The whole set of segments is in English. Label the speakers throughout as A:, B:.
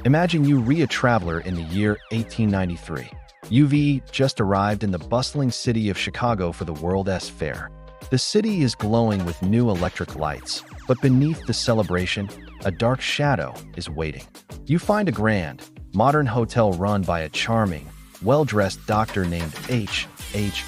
A: Imagine you re a traveler in the year 1893. You've just arrived in the bustling city of Chicago for the World's Fair. The city is glowing with new electric lights, but beneath the celebration, a dark shadow is waiting. You find a grand, modern hotel run by a charming, well-dressed doctor named H.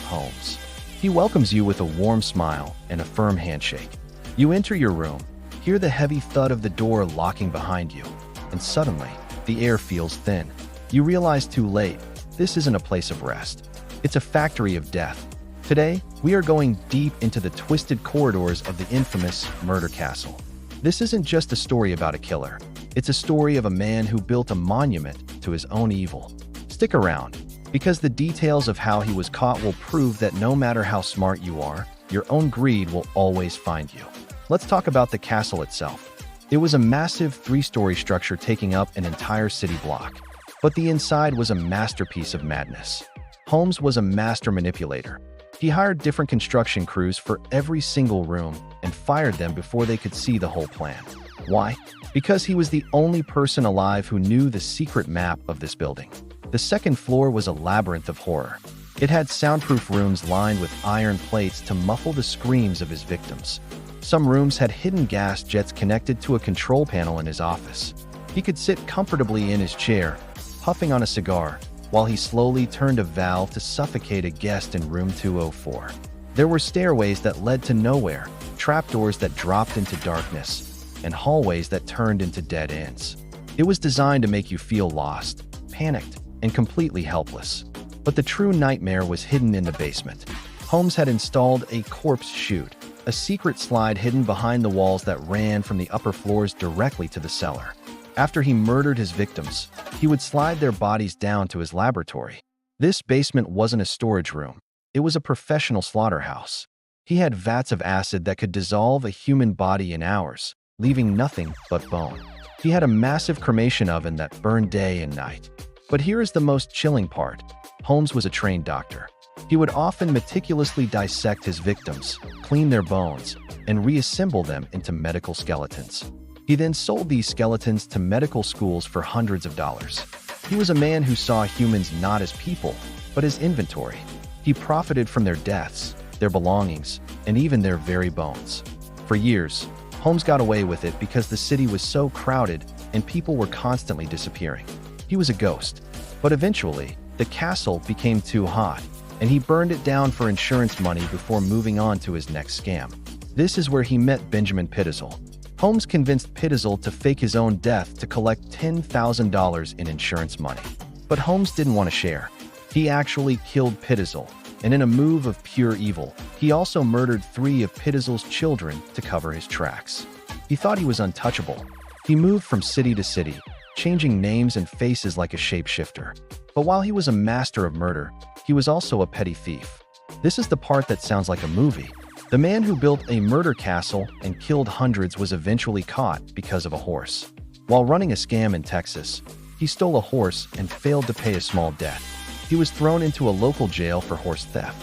A: Holmes. He welcomes you with a warm smile and a firm handshake. You enter your room, hear the heavy thud of the door locking behind you, and suddenly, the air feels thin. You realize too late, this isn't a place of rest. It's a factory of death. Today, we are going deep into the twisted corridors of the infamous Murder Castle. This isn't just a story about a killer. It's a story of a man who built a monument to his own evil. Stick around, because the details of how he was caught will prove that no matter how smart you are, your own greed will always find you. Let's talk about the castle itself. It was a massive 3-story structure taking up an entire city block. But the inside was a masterpiece of madness. Holmes was a master manipulator. He hired different construction crews for every single room and fired them before they could see the whole plan. Why? Because he was the only person alive who knew the secret map of this building. The second floor was a labyrinth of horror. It had soundproof rooms lined with iron plates to muffle the screams of his victims. Some rooms had hidden gas jets connected to a control panel in his office. He could sit comfortably in his chair, puffing on a cigar, while he slowly turned a valve to suffocate a guest in room 204. There were stairways that led to nowhere, trapdoors that dropped into darkness, and hallways that turned into dead ends. It was designed to make you feel lost, panicked, and completely helpless. But the true nightmare was hidden in the basement. Holmes had installed a corpse chute, a secret slide hidden behind the walls that ran from the upper floors directly to the cellar. After he murdered his victims, he would slide their bodies down to his laboratory. This basement wasn't a storage room. It was a professional slaughterhouse. He had vats of acid that could dissolve a human body in hours, leaving nothing but bone. He had a massive cremation oven that burned day and night. But here is the most chilling part. Holmes was a trained doctor. He would often meticulously dissect his victims, clean their bones, and reassemble them into medical skeletons. He then sold these skeletons to medical schools for hundreds of dollars. He was a man who saw humans not as people, but as inventory. He profited from their deaths, their belongings, and even their very bones. For years, Holmes got away with it because the city was so crowded and people were constantly disappearing. He was a ghost. But eventually, the castle became too hot, and he burned it down for insurance money before moving on to his next scam. This is where he met Benjamin Pitezel. Holmes convinced Pitezel to fake his own death to collect $10,000 in insurance money. But Holmes didn't want to share. He actually killed Pitezel, and in a move of pure evil, he also murdered 3 of Pitezel's children to cover his tracks. He thought he was untouchable. He moved from city to city, changing names and faces like a shapeshifter. But while he was a master of murder, he was also a petty thief. This is the part that sounds like a movie. The man who built a murder castle and killed hundreds was eventually caught because of a horse. While running a scam in Texas, he stole a horse and failed to pay a small debt. He was thrown into a local jail for horse theft.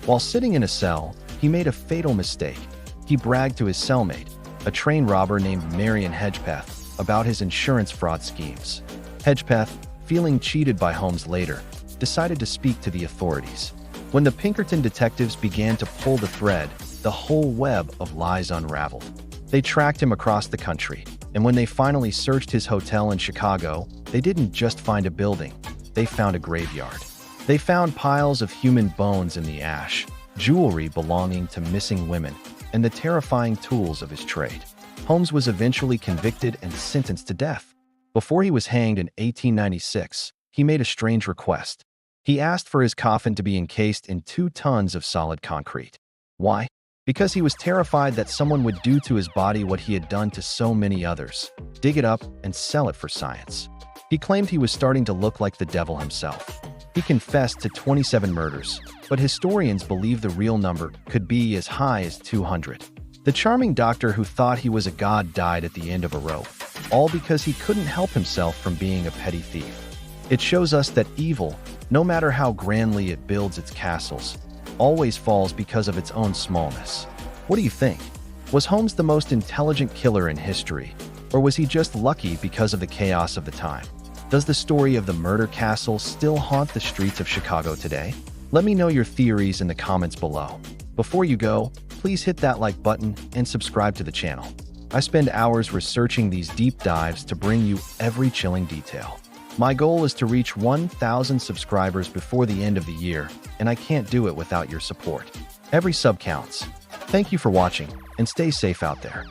A: While sitting in a cell, he made a fatal mistake. He bragged to his cellmate, a train robber named Marion Hedgepeth, about his insurance fraud schemes. Hedgepeth, feeling cheated by Holmes later, decided to speak to the authorities. When the Pinkerton detectives began to pull the thread, the whole web of lies unraveled. They tracked him across the country, and when they finally searched his hotel in Chicago, they didn't just find a building, they found a graveyard. They found piles of human bones in the ash, jewelry belonging to missing women, and the terrifying tools of his trade. Holmes was eventually convicted and sentenced to death. Before he was hanged in 1896, he made a strange request. He asked for his coffin to be encased in 2 tons of solid concrete. Why? Because he was terrified that someone would do to his body what he had done to so many others, dig it up and sell it for science. He claimed he was starting to look like the devil himself. He confessed to 27 murders, but historians believe the real number could be as high as 200. The charming doctor who thought he was a god died at the end of a rope, all because he couldn't help himself from being a petty thief. It shows us that evil, no matter how grandly it builds its castles, always falls because of its own smallness. What do you think? Was Holmes the most intelligent killer in history, or was he just lucky because of the chaos of the time? Does the story of the murder castle still haunt the streets of Chicago today? Let me know your theories in the comments below. Before you go, please hit that like button and subscribe to the channel. I spend hours researching these deep dives to bring you every chilling detail. My goal is to reach 1,000 subscribers before the end of the year, and I can't do it without your support. Every sub counts. Thank you for watching, and stay safe out there.